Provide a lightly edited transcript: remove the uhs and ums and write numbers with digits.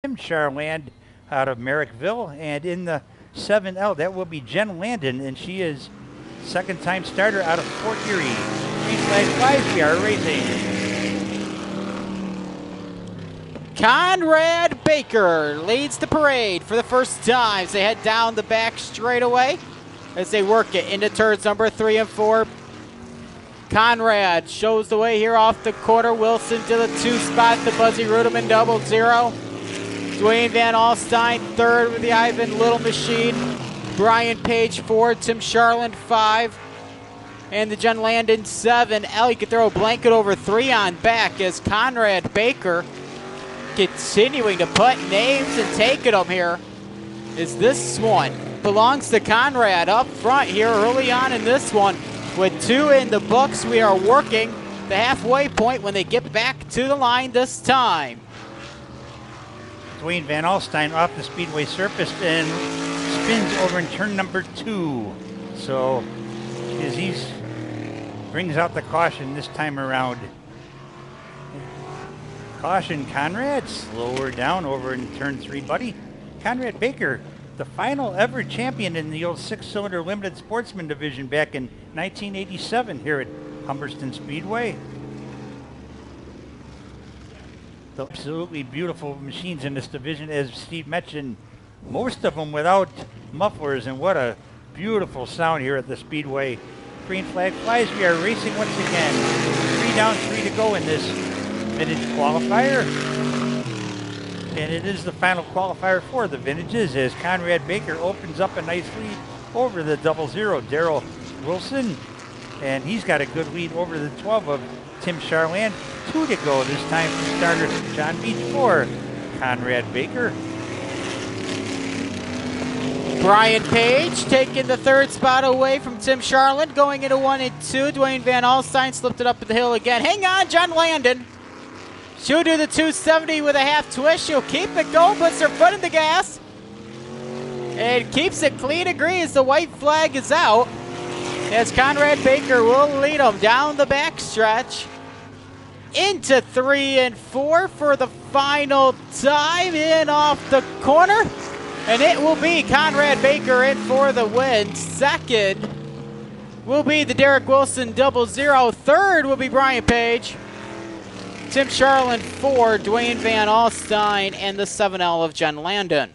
Tim Charland out of Merrickville. And in the 7L, that will be Jen Landon, and she is second-time starter out of Fort Erie. Green flag flies, we are racing. Conrad Baker leads the parade for the first time as they head down the back straightaway as they work it into turns number 3 and 4. Conrad shows the way here off the quarter. Wilson to the 2 spot, the Buzzy Ruderman 00. Dwayne Van Alstyne third with the Ivan Little machine. Brian Page 4, Tim Charland 5, and the Jen Landon 7. You could throw a blanket over 3 on back as Conrad Baker continuing to put names and taking them here. Is this one belongs to Conrad up front here early on in this one. With 2 in the books, we are working the halfway point when they get back to the line this time. Dwayne Van Alstyne off the speedway surface and spins over in turn number 2. So as he brings out the caution this time around. Caution, Conrad, slower down over in turn 3, buddy. Conrad Baker, the final ever champion in the old 6-cylinder limited sportsman division back in 1987 here at Humberston Speedway. The absolutely beautiful machines in this division, as Steve mentioned, most of them without mufflers, and what a beautiful sound here at the Speedway. Green flag flies, we are racing once again. 3 down, 3 to go in this vintage qualifier. And it is the final qualifier for the vintages as Conrad Baker opens up a nice lead over the 00, Daryl Wilson. And he's got a good lead over the 12 of Tim Charland. 2 to go this time for starter John Beach 4, Conrad Baker. Brian Page taking the 3rd spot away from Tim Charland, going into 1 and 2. Dwayne Van Alstyne slipped it up the hill again. Hang on, Jen Landon. She'll do the 270 with a half twist. She'll keep it going, puts her foot in the gas, and keeps it clean and green as the white flag is out. As Conrad Baker will lead them down the back stretch into 3 and 4 for the final time in off the corner. And it will be Conrad Baker in for the win. Second will be the Derek Wilson 00. Third will be Brian Page. Tim Charland 4, Dwayne Van Alstyne, and the 7L of Jen Landon.